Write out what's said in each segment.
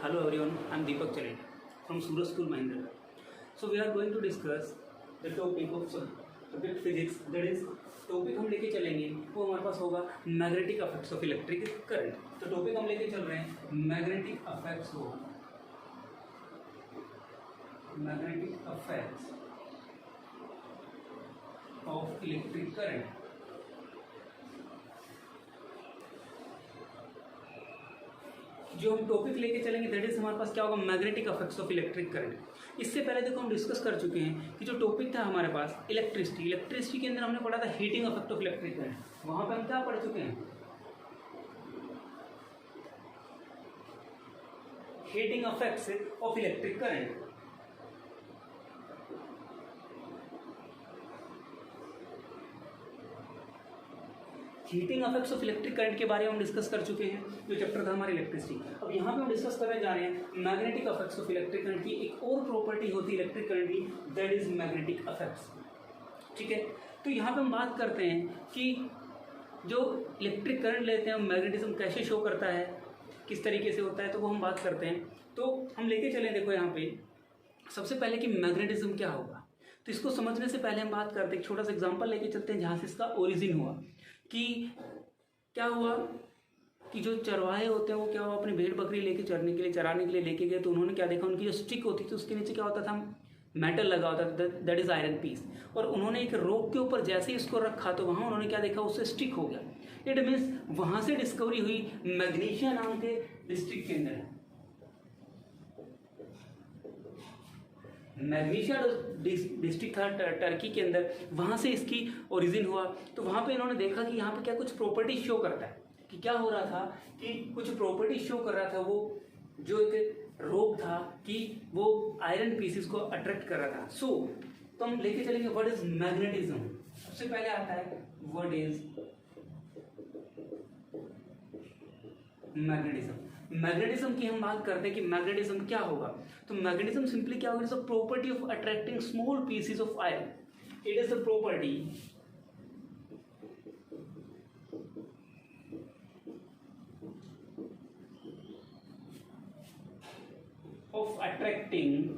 Hello everyone, I am Deepak Chale from Suraj School, Mahindra. So we are going to discuss the topic of subject physics. That is topic हम लेके चलेंगे वो हमारे पास होगा magnetic affects of electric current. तो topic हम लेके चल रहे हैं magnetic affects of electric current. जो हम टॉपिक लेके चलेंगे दैट इज हमारे पास क्या होगा magnetic affects of electric current. इससे पहले देखो हम डिस्कस कर चुके हैं कि जो टॉपिक था हमारे पास इलेक्ट्रिसिटी के अंदर हमने पढ़ा था heating affect of electric current. वहां पे हम क्या पढ़ चुके हैं, heating affects of electric current. Heating affects of electric current के बारे में हम डिस्कस कर चुके हैं, जो चैप्टर था हमारे इलेक्ट्रिसिटी. अब यहाँ पे हम डिस्कस करने जा रहे हैं magnetic affects of electric current की. एक और प्रॉपर्टी होती है इलेक्ट्रिक करंट की, दैट इज मैग्नेटिक अफेक्ट्स. ठीक है, तो यहाँ पे हम बात करते हैं कि जो इलेक्ट्रिक करंट लेते हैं मैग्नेटिज्म कैसे शो करता है, किस तरीके से होता है, तो वो हम बात करते हैं. तो हम लेके चलें, देखो यहाँ पे सबसे पहले कि मैग्नेटिज्म क्या होगा. तो इसको समझने से पहले हम बात करते हैं, एक छोटा सा एग्जाम्पल लेके चलते हैं जहाँ से इसका ओरिजिन हुआ. कि क्या हुआ कि जो चरवाहे होते हैं वो क्या हुआ, अपनी भेड़ बकरी लेके चराने के लिए लेके गए. तो उन्होंने क्या देखा, उनकी जो स्टिक होती थी उसके नीचे क्या होता था, मेटल लगा होता था, दैट इज आयरन पीस. और उन्होंने एक रोक के ऊपर जैसे ही इसको रखा तो वहाँ उन्होंने क्या देखा, उससे स्टिक हो गया. इट मीन्स वहाँ से डिस्कवरी हुई मैग्नीशिया नाम के डिस्ट्रिक्ट के अंदर. मैग्नीशिया डिस्ट्रिक्ट था टर्की के अंदर, वहाँ से इसकी ओरिजिन हुआ. तो वहाँ पे इन्होंने देखा कि यहाँ पे क्या कुछ प्रॉपर्टी शो करता है. कि क्या हो रहा था कि कुछ प्रॉपर्टी शो कर रहा था, वो जो एक रोक था कि वो आयरन पीसेस को अट्रैक्ट कर रहा था. तो हम लेके चलेंगे व्हाट इज मैग्नेटिज्म. सबसे पहले आता है व्हाट इज मैग्नेटिज्म. मैग्नेटिज्म की हम बात करते हैं कि मैग्नेटिज्म क्या होगा. तो मैग्नेटिज्म सिंपली क्या होगा, it's a property of attracting small pieces of iron. It is the property of attracting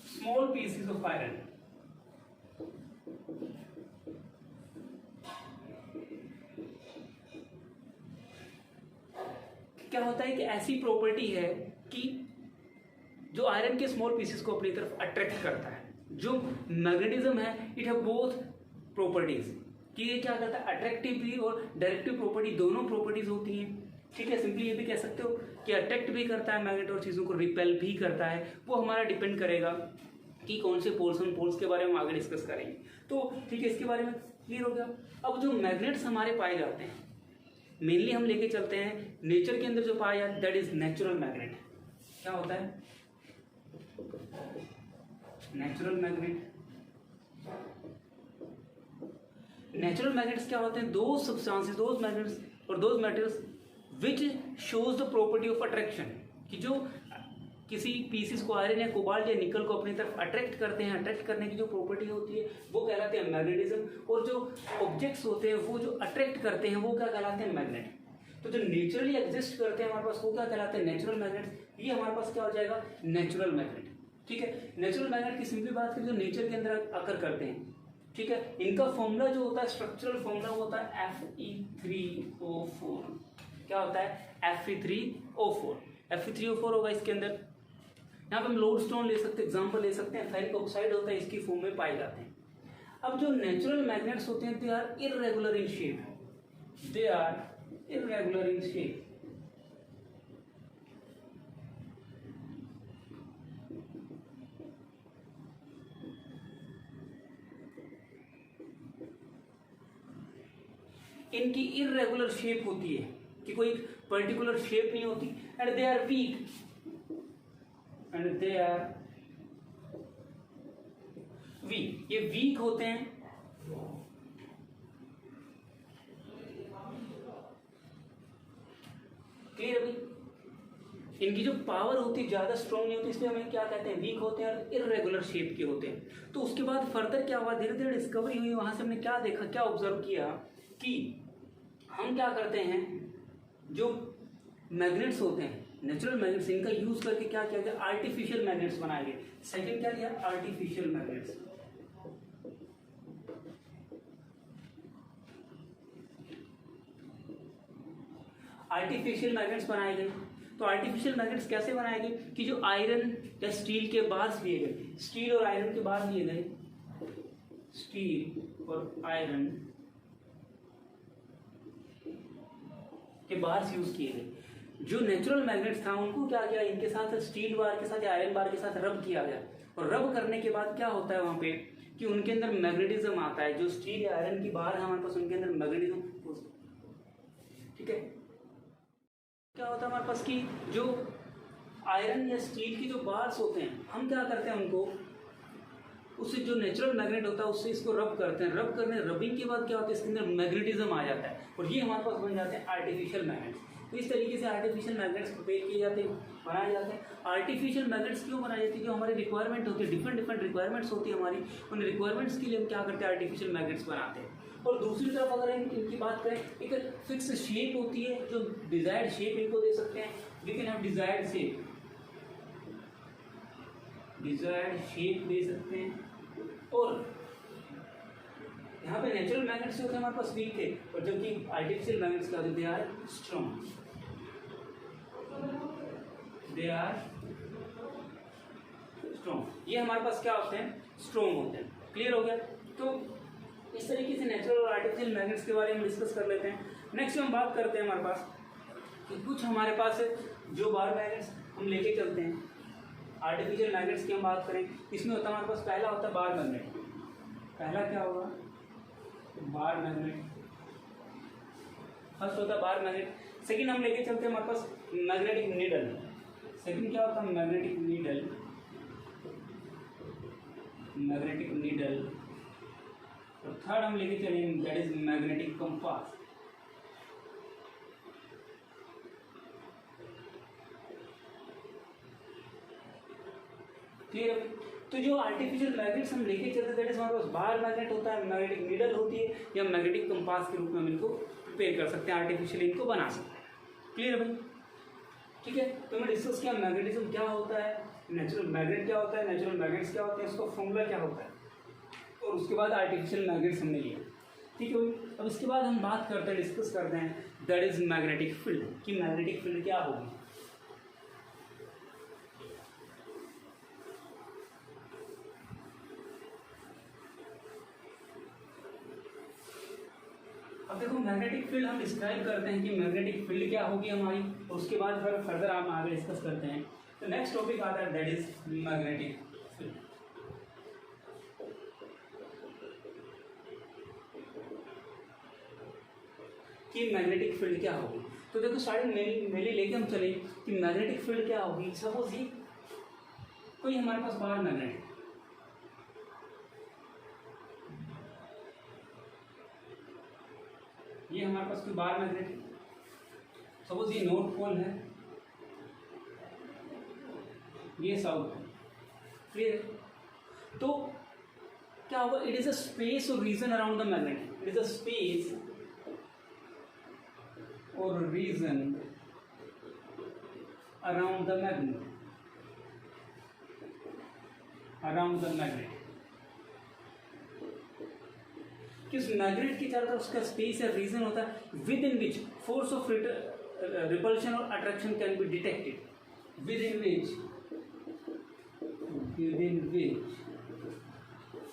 small pieces of iron. क्या होता है कि ऐसी प्रॉपर्टी है कि जो आयरन के स्मॉल पीसेस को अपनी तरफ अट्रैक्ट करता है. जो मैग्नेटिज्म है इट हैव बोथ प्रॉपर्टीज, कि ये क्या करता है, अट्रैक्टिव भी और डायरेक्टिव प्रॉपर्टी दोनों प्रॉपर्टीज होती हैं. ठीक है, सिंपली ये भी कह सकते हो कि अट्रैक्ट भी करता है मैग्नेट और चीज़ों को रिपेल भी करता है. वो हमारा डिपेंड करेगा कि कौन से पोल्स के बारे में हम आगे डिस्कस करेंगे. तो ठीक है, इसके बारे में क्लियर हो गया. अब जो मैग्नेट्स हमारे पाए जाते हैं मेनली हम लेके चलते हैं नेचर के अंदर जो पाया जाता है दैट इज नेचुरल मैग्नेट. क्या होता है नेचुरल मैग्नेट. नेचुरल मैग्नेट्स क्या होते हैं, दो सब्सटेंसेस, दोज मैग्नेट्स और those metals which shows the property of attraction. कि जो किसी पीसेस को आयरन या कोबाल्ट या निकल को अपनी तरफ अट्रैक्ट करते हैं, अट्रैक्ट करने की जो प्रॉपर्टी होती है वो कहलाते हैं मैग्नेटिज्म. और जो ऑब्जेक्ट्स होते हैं वो जो अट्रैक्ट करते हैं वो क्या कहलाते हैं, मैग्नेट. तो जो नेचुरली एग्जिस्ट करते हैं हमारे पास वो क्या कहलाते हैं, नेचुरल मैग्नेट. ये हमारे पास क्या हो जाएगा, नेचुरल मैग्नेट. ठीक है, नेचुरल मैग्नेट की सिंपली बात करें जो नेचर के अंदर आकर करते हैं. ठीक है, इनका फॉर्मूला जो होता है, स्ट्रक्चरल फॉर्मूला होता है Fe3O4. क्या होता है, Fe3O4. Fe3O4 होगा इसके अंदर. यहाँ पे हम लोड स्टोन ले सकते हैं, एग्जाम्पल ले सकते हैं, फेरिक ऑक्साइड होता है, इसकी फॉर्म में पाए जाते हैं. अब जो नेचुरल मैग्नेट्स होते हैं they are irregular in shape. They are irregular in shape. इनकी इर्रेगुलर शेप होती है कि कोई पर्टिकुलर शेप नहीं होती. And they are weak. ये वीक होते हैं. क्लियर अभी, इनकी जो पावर होती है ज्यादा स्ट्रॉन्ग नहीं होती, इसलिए हमें क्या कहते हैं, वीक होते हैं और इरेगुलर शेप के होते हैं. तो उसके बाद फर्दर क्या हुआ, धीरे धीरे डिस्कवरी हुई, वहां से हमने क्या देखा, क्या ऑब्जर्व किया कि हम क्या करते हैं, जो मैग्नेट्स होते हैं, नेचुरल मैग्नेट्स, इनका यूज करके क्या किया गया, आर्टिफिशियल मैग्नेट्स बनाए गए। सेकंड क्या किया, आर्टिफिशियल मैग्नेट्स। आर्टिफिशियल मैग्नेट्स बनाए गए। तो आर्टिफिशियल मैग्नेट्स कैसे बनाए गए कि जो आयरन या स्टील के बार्स लिए गए, स्टील और आयरन के बार लिए गए, स्टील और आयरन के बार्स यूज किए गए। जो नेचुरल मैग्नेट्स था उनको क्या किया, इनके साथ स्टील बार के साथ या आयरन बार के साथ रब किया गया, और रब करने के बाद क्या होता है वहां पे कि उनके अंदर मैग्नेटिज्म आता है। जो स्टील या आयरन की बार है हमारे पास, उनके अंदर मैग्नेटिज्म, ठीक है। क्या होता है हमारे पास कि जो आयरन या स्टील की जो बार्स होते हैं, हम क्या करते हैं उनको, उससे जो नेचुरल मैग्नेट होता है उससे इसको रब करते हैं। रबिंग के बाद क्या होता है, इसके अंदर मैग्नेटिज्म आ जाता है, और ये हमारे पास बन जाते हैं आर्टिफिशियल मैग्नेट्स। तो इस तरीके से आर्टिफिशियल मैग्नेट्स प्रिपेयर किए जाते हैं, बनाए जाते हैं। आर्टिफिशियल मैग्नेट्स क्यों बनाए जाते हैं, जो हमारी रिक्वायरमेंट होती है, डिफरेंट रिक्वायरमेंट्स होती है हमारी, उन रिक्वायरमेंट्स के लिए हम क्या करते हैं, आर्टिफिशियल मैग्नेट्स बनाते हैं। और दूसरी तरफ अगर इनकी बात करें, एक फिक्स शेप होती है, जो डिजायर्ड शेप इनको दे सकते हैं, we can have desired shape, दे सकते हैं। और यहाँ पे नेचुरल मैग्नेट्स होते हैं हमारे पास वीक थे, और जबकि आर्टिफिशियल मैग्नेट्स क्या होते हैं, दे आर स्ट्रॉन्ग, ये हमारे पास क्या होते हैं, स्ट्रॉन्ग होते हैं। क्लियर हो गया। तो इस तरीके से नेचुरल और आर्टिफिशियल मैग्नेट्स के बारे में डिस्कस कर लेते हैं। नेक्स्ट हम बात करते हैं हमारे पास कि कुछ हमारे पास जो बार मैग्नेट्स हम लेके चलते हैं, आर्टिफिशियल मैग्नेट्स की हम बात करें, इसमें होता है हमारे पास, पहला होता है बार मैग्नेट। पहला क्या होगा, बार मैग्नेट, फर्स्ट होता है बार मैग्नेट। सेकंड हम लेके चलते हैं हमारे पास मैग्नेटिक नीडल। सेकंड क्या होता है, मैग्नेटिक नीडल। और थर्ड हम लेके चलेंगे, that is magnetic compass. Clear. तो जो आर्टिफिशियल मैग्नेट्स हम लेके चलते हैं, दैट इज हमारे पास बार मैग्नेट होता है, मैग्नेटिक नीडल होती है, या मैग्नेटिक कंपास के रूप में हम इनको प्रिपेयर कर सकते हैं, आर्टिफिशियल इनको बना सकते हैं। क्लियर भाई, ठीक है। तो मैं डिस्कस किया मैग्नेटिज्म क्या होता है, नेचुरल मैग्नेट क्या होता है, नेचुरल मैग्नेट्स क्या होते हैं, उसका फॉर्मूला क्या होता है, और उसके बाद आर्टिफिशियल मैग्नेट्स हमने लिया। ठीक है। अब इसके बाद हम बात करते हैं, डिस्कस करते हैं, दैट इज मैग्नेटिक फील्ड, कि मैग्नेटिक फील्ड क्या होगी। अब देखो मैग्नेटिक फील्ड हम डिस्क्राइब करते हैं कि मैग्नेटिक फील्ड क्या होगी हमारी, और उसके बाद फिर फर्दर हम आगे डिस्कस करते हैं। तो नेक्स्ट टॉपिक आता है, दैट इज मैग्नेटिक फील्ड। कि मैग्नेटिक फील्ड क्या होगी। तो देखो स्टार्टिंग मेनली लेके हम चले कि मैग्नेटिक फील्ड क्या होगी। सपोज ये कोई हमारे पास बार मैग्नेट, ये हमारे पास कोई बार मैग्नेट है, सपोज ये नॉर्थ पोल है, ये साउथ है। क्लियर। तो क्या होगा, it is a space or region around the magnet, it is a space or region around the magnet, किस मैग्नेट की चारों तरफ उसका स्पेस या रीजन होता है, within which force of repulsion or attraction can be detected, within which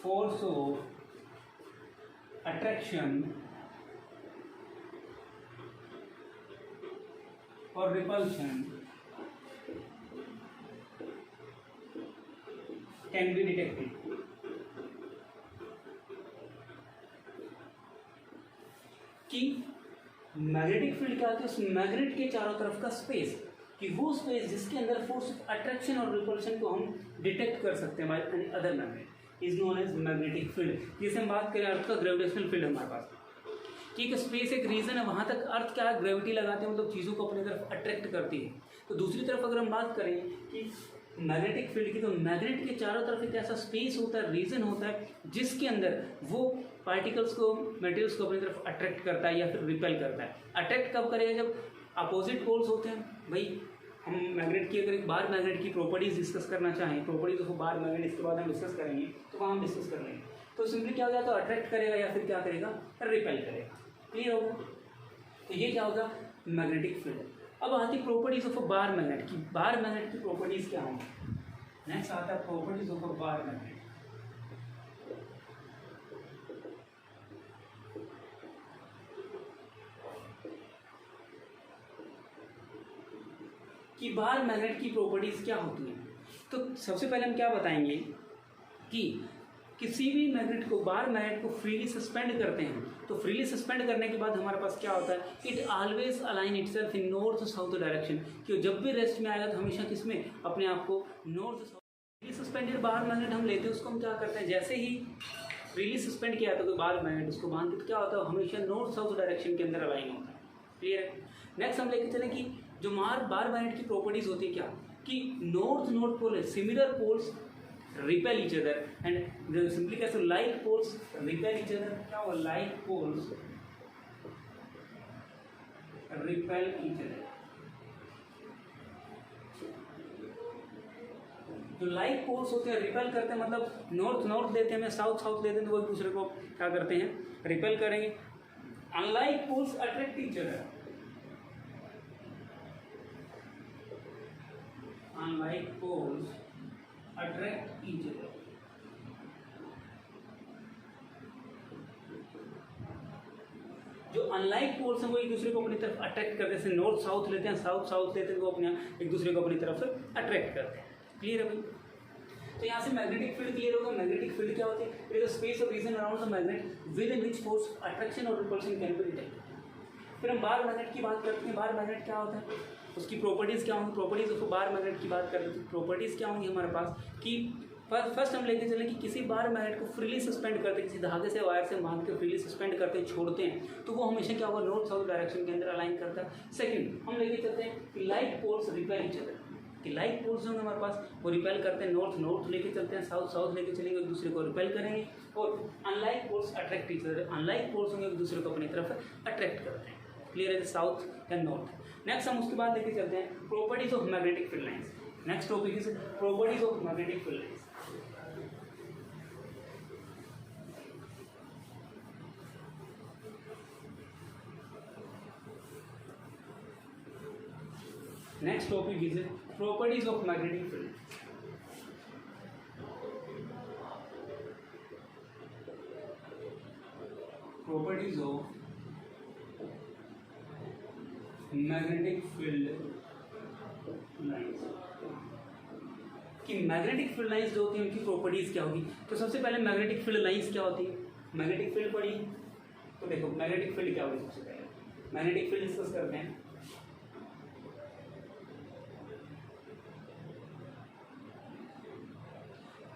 force of attraction और repulsion can be detected. कि मैग्नेटिक फील्ड क्या होता है, उस मैग्नेट के चारों तरफ का स्पेस, कि वो स्पेस जिसके अंदर फोर्स ऑफ अट्रैक्शन और रिपल्शन को हम डिटेक्ट कर सकते हैं by any other magnet is known as magnetic field. जैसे हम बात करें अर्थ का ग्रेविटेशनल फील्ड हमारे पास, ठीक है, स्पेस एक रीजन है, वहां तक अर्थ क्या है, ग्रेविटी लगाते हैं, मतलब चीज़ों को अपनी तरफ अट्रैक्ट करती है। तो दूसरी तरफ अगर हम बात करें कि मैग्नेटिक फील्ड की, तो मैग्नेट के चारों तरफ एक ऐसा स्पेस होता है, रीजन होता है, जिसके अंदर वो पार्टिकल्स को, मटेरियल्स को अपनी तरफ अट्रैक्ट करता है या फिर रिपेल करता है। अट्रैक्ट कब करेगा, जब अपोजिट पोल्स होते हैं भाई। हम मैग्नेट की अगर एक बार मैग्नेट की प्रॉपर्टीज डिस्कस करना चाहें, प्रॉपर्टीज ऑफ बार मैग्नेट, इसके बाद हम डिस्कस करेंगे, तो वहाँ हम डिस्कस कर लेंगे। तो सिंपली क्या हो जाता है, अट्रैक्ट करेगा या फिर क्या करेगा, रिपेल करेगा। क्लियर होगा? तो ये क्या होगा, मैग्नेटिक फील्ड। अब आती प्रॉपर्टीज ऑफ बार मैग्नेट की। बार मैग्नेट की प्रॉपर्टीज क्या होंगी? नेक्स्ट आता है प्रॉपर्टीज ऑफ बार मैग्नेट। कि बार मैग्नेट की प्रॉपर्टीज क्या होती हैं। तो सबसे पहले हम क्या बताएंगे कि किसी भी मैग्नेट को, बार मैग्नेट को फ्रीली सस्पेंड करते हैं, तो फ्रीली सस्पेंड करने के बाद हमारे पास क्या होता है, it always align itself in north south direction. कि जब भी रेस्ट में आएगा तो हमेशा किसमें, अपने आप को north south. Freely suspended bar magnet हम लेते हैं, उसको हम क्या करते हैं, जैसे ही फ्रीली सस्पेंड किया था कोई बार मैग्नेट, उसको बांध के क्या होता है, हमेशा नॉर्थ साउथ डायरेक्शन के अंदर अलाइन होता है। क्लियर है? नेक्स्ट हम लेके चलें कि जो बार मैग्नेट की प्रॉपर्टीज होती है क्या, कि नॉर्थ पोल है, similar poles repel each other, and simply कैसे, like poles repel each other. क्या हुआ, like poles repel each other. जो लाइक पोल्स होते हैं रिपेल करते हैं, मतलब नॉर्थ देते हैं, साउथ देते हैं, तो वो एक दूसरे को क्या करते हैं, रिपेल करेंगे। Unlike poles attract each other. Unlike poles attract each other. जो अनलाइक पोल्स हैं वो एक दूसरे को अपनी तरफ अट्रैक्ट करते हैं, जैसे नॉर्थ साउथ लेते हैं, साउथ लेते हैं, वो अपने एक दूसरे को अपनी तरफ से अट्रैक्ट करते हैं। क्लियर है भाई? तो यहाँ से मैग्नेटिक फील्ड क्लियर होगा। मैग्नेटिक फील्ड क्या होती है, it is a space of reason around the magnet with in which force attraction और रिपल्शन कैन बी डिटेक्टेड। फिर हम बार मैग्नेट की बात करते हैं। बार मैग्नेट क्या होता है, उसकी प्रॉपर्टीज़ क्या होंगी, प्रॉपर्टीज़ ऑफ बार मैग्नेट की बात करते हैं। प्रॉपर्टीज़ क्या होंगी हमारे पास, कि फर्स्ट हम लेके चलें कि किसी बार मैग्नेट को फ्रीली सस्पेंड करते हैं, किसी धागे से वायर से बांध के फ्रीली सस्पेंड करते हैं, छोड़ते हैं, तो वो हमेशा क्या होगा, नॉर्थ साउथ डायरेक्शन के अंदर अलाइन करता है। सेकंड हम लेके चलते हैं कि like poles repel each other. कि लाइक पोल्स जो हमारे पास वो रिपेल करते हैं, नॉर्थ लेके चलते हैं, साउथ लेके चलेंगे, एक दूसरे को रिपेल करेंगे। और unlike poles attract each other. Unlike poles होंगे एक दूसरे को अपनी तरफ अट्रैक्ट करते हैं। क्लियर है? साउथ या नॉर्थ। नेक्स्ट हम उसके बाद लेके चलते हैं properties of magnetic field lines. Next topic is properties of magnetic field lines. Next topic is properties of magnetic field. Properties of magnetic field lines. कि मैग्नेटिक फील्ड लाइंस जो होती है उनकी प्रॉपर्टीज क्या होगी। तो सबसे पहले मैग्नेटिक फील्ड लाइंस क्या होती है, मैग्नेटिक फील्ड पढ़ी तो देखो मैग्नेटिक फील्ड क्या होगी। सबसे पहले मैग्नेटिक फील्ड डिस्कस करते हैं।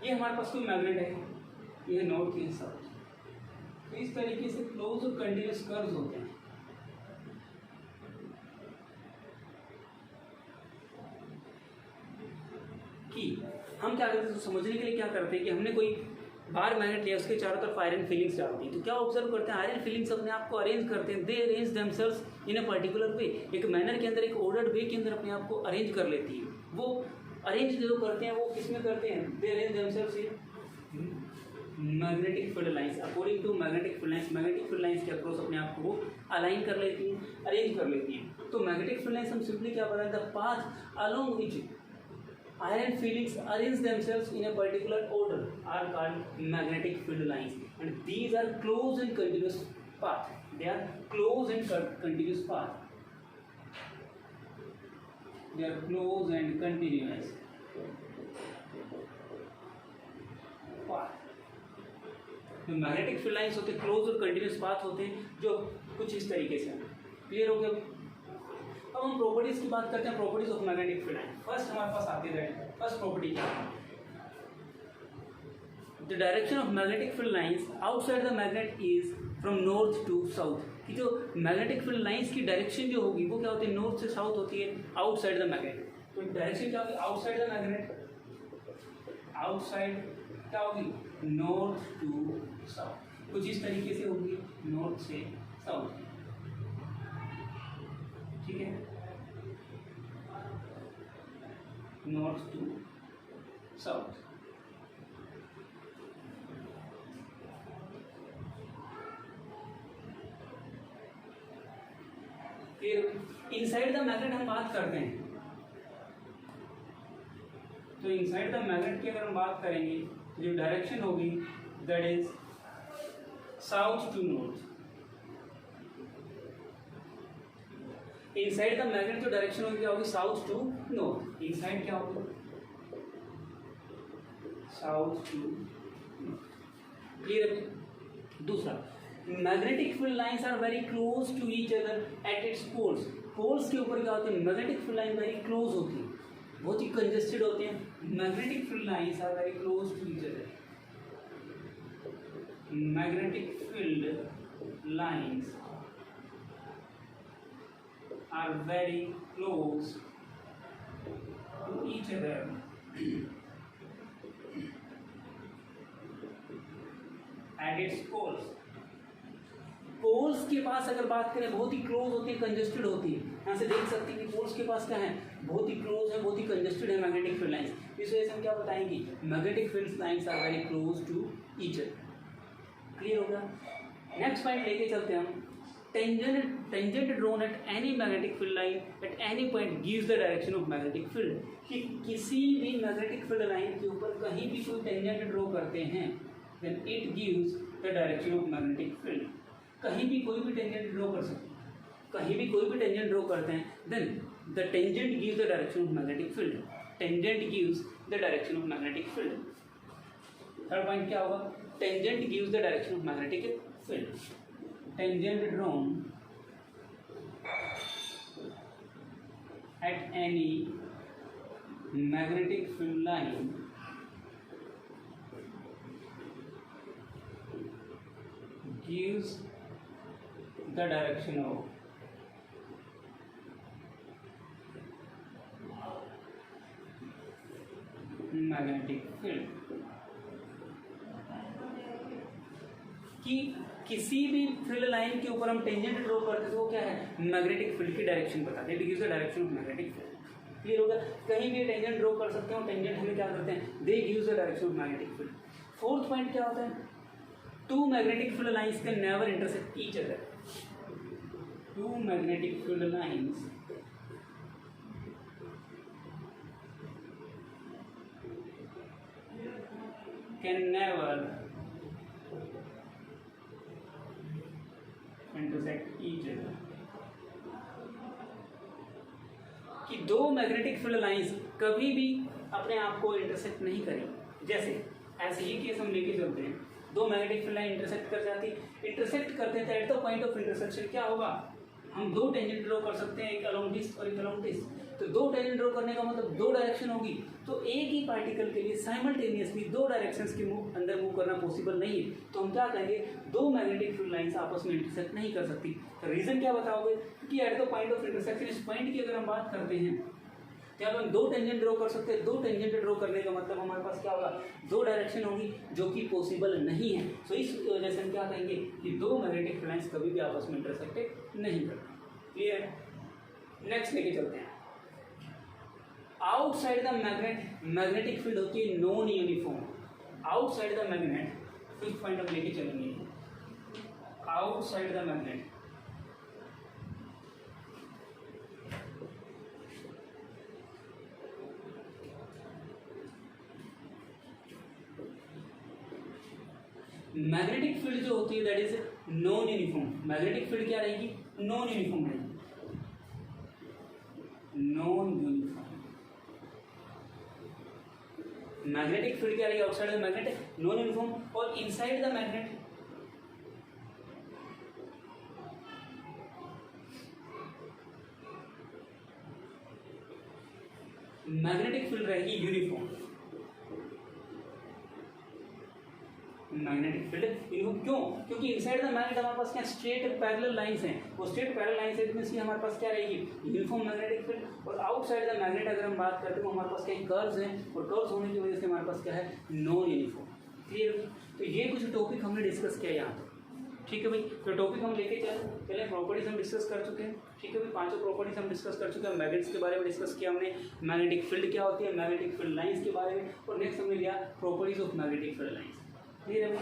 ये हमारे पास कोई मैग्नेट है, ये नॉर्थ ये साउथ, तो इस तरीके से क्लोज और कंटिन्यूस कर्व्स होते हैं। कि हम क्या करते हैं, तो समझने के लिए क्या करते हैं कि हमने कोई बार मैग्नेट लिया, उसके चारों तरफ आयरन फिलिंग्स डालती हैं। तो क्या ऑब्जर्व करते हैं, आयरन फिलिंग्स अपने आप को अरेंज करते हैं। They arrange themselves in a particular way, एक मैनर के अंदर, एक ऑर्डर्ड वे के अंदर अपने आप को अरेंज कर लेती है। वो अरेंज जो करते हैं वो किसमें करते हैं, they arrange themselves in magnetic field lines. According to magnetic field lines, magnetic field lines के अक्रॉस अपने आप को वो अलाइन कर लेती हैं, अरेंज कर लेती हैं। तो मैग्नेटिक फील्ड लाइंस हम सिंपली क्या बताएं, the path along which iron fields arrange themselves in a particular order are called magnetic field lines, and these are close and continuous path. They are close and continuous path. They are close and continuous path. तो magnetic field lines होते हैं close और continuous path होते हैं, जो कुछ इस तरीके से। क्लियर हो गया? अब हम प्रॉपर्टीज की बात करते हैं, properties of magnetic field line. First हमारे पास आती है, फर्स्ट प्रॉपर्टी क्या है, the direction of magnetic field lines outside the magnet is from north to south. कि जो मैग्नेटिक फील्ड लाइंस की डायरेक्शन जो होगी वो क्या होती है, नॉर्थ से साउथ होती है, आउटसाइड द मैग्नेट। तो डायरेक्शन क्या होगी, आउटसाइड द मैग्नेट, आउटसाइड क्या होगी, नॉर्थ टू साउथ। कुछ इस तरीके से होगी, नॉर्थ से साउथ। ठीक है, नॉर्थ टू साउथ। फिर इनसाइड द मैग्नेट हम बात करते हैं, तो इनसाइड द मैग्नेट की अगर हम बात करेंगे तो जो डायरेक्शन होगी that is south to north. Inside the magnet जो डायरेक्शन होगी क्या होगी, साउथ टू नॉर्थ। इनसाइड क्या होगी, साउथ टू नॉर्थ। क्लियर है। दूसरा, magnetic field lines are very close to each other at its poles. Poles के ऊपर क्या होते हैं, magnetic field line very close होती है, बहुत ही कंजेस्टेड होते हैं। Magnetic field lines are very close to each other. Magnetic field lines are very close to each other at its poles। Poles के पास अगर बात करें बहुत ही क्लोज होती है, कंजेस्टेड होती है। यहाँ से देख सकते हैं कि पोल्स के पास क्या है, बहुत ही क्लोज है, बहुत ही कंजेस्टेड है मैग्नेटिक फील्ड लाइंस। इस वजह से हम क्या बताएंगे, magnetic field lines are very close to each other. Clear हो गया। नेक्स्ट पॉइंट लेके चलते हैं हम। Tangent drawn at any magnetic field line at any point gives the direction of magnetic field। कि किसी भी मैग्नेटिक फील्ड लाइन के ऊपर कहीं भी कोई टेंजेंट ड्रॉ करते हैं then it gives the direction of magnetic field। कहीं भी कोई भी टेंजेंट ड्रॉ कर सकते हैं, कहीं भी कोई भी टेंजेंट ड्रॉ करते हैं then the tangent gives the direction of magnetic field। tangent gives the direction of magnetic field। Third point क्या होगा, tangent gives the direction of magnetic field। tangent drawn at any magnetic field line gives the direction of magnetic field। कि किसी भी field line के ऊपर हम tangent draw करते हैं तो वो क्या है, मैग्नेटिक फील्ड की डायरेक्शन बताते हैं। It gives the direction of magnetic field. Clear होगा। कहीं भी टेंजेंट ड्रॉ कर सकते हो, टेंजेंट हमें क्या करते हैं, they gives the direction of magnetic field. Fourth point क्या होता है, two magnetic field lines can never intersect each other. Two magnetic field lines can never intersect each other. कि दो मैग्नेटिक फील्ड लाइंस कभी भी अपने आप को इंटरसेक्ट नहीं करेंगी। जैसे ऐसे ही केस हम लेके चलते हैं, दो मैग्नेटिक फील्ड लाइन इंटरसेक्ट कर जाती है, इंटरसेक्ट करते हैं तो at the point of intersection क्या होगा, हम दो टेंजेंट ड्रॉ कर सकते हैं, एक अलोंग दिस और एक अलोंग दिस। तो दो टेंजेंट ड्रॉ करने का मतलब दो डायरेक्शन होगी, तो एक ही पार्टिकल के लिए साइमल्टेनियसली दो डायरेक्शंस के अंदर मूव करना पॉसिबल नहीं है। तो हम क्या कहेंगे, दो मैग्नेटिक फील्ड लाइंस आपस में इंटरसेक्ट नहीं कर सकती। रीजन क्या बताओगे, क्योंकि at the point of intersection, इस पॉइंट की अगर हम बात करते हैं क्या हम दो टेंजेंट ड्रॉ कर सकते हैं। दो टेंजेंट ड्रॉ करने का मतलब हमारे पास क्या होगा, दो डायरेक्शन होगी जो कि पॉसिबल नहीं है। सो इस वजह से हम क्या कहेंगे कि दो मैग्नेटिक फील्ड लाइंस कभी भी आपस में इंटरसेक्ट नहीं करते। क्लियर। नेक्स्ट लेके चलते हैं। Outside the magnet, magnetic field होती है non uniform. Outside the magnet, fifth point हम लेके चलेंगे। Outside the magnet magnetic field जो होती है that is non uniform. Magnetic field क्या रहेगी, नॉन यूनिफॉर्म रहेगी, नॉन यूनिफॉर्म। मैग्नेटिक फील्ड क्या रहेगी outside the magnet, non uniform. और inside the magnet magnetic field रहेगी यूनिफॉर्म। मैग्नेटिक फील्ड यूनिफॉर्म क्यों, क्योंकि इनसाइड द मैग्नेट हमारे पास क्या स्ट्रेट पैरेलल लाइंस हैं, वो स्ट्रेट पैरेलल लाइंस है जिसमें हमारे पास क्या रहेगी, यूनिफॉर्म मैग्नेटिक फील्ड। और आउटसाइड द मैग्नेट अगर हम बात करते हैं तो हमारे पास क्या कर्व्स हैं, और कर्व्स होने की वजह से हमारे पास क्या है, नॉन यूनिफॉर्म। क्लियर। तो ये कुछ टॉपिक हमने डिस्कस किया यहाँ तक, ठीक है भाई। तो टॉपिक हम लेके चले, प्रॉपर्टीज हम डिस्कस कर चुके हैं। ठीक है भाई, पांचों प्रॉपर्टीज हम डिस्कस कर चुके हैं। मैग्नेट्स के बारे में डिस्कस किया हमने, मैग्नेटिक फील्ड क्या होती है, मैग्नेटिक फील्ड लाइंस के बारे में, और नेक्स्ट हमने लिया properties of magnetic field lines. Clear है भाई।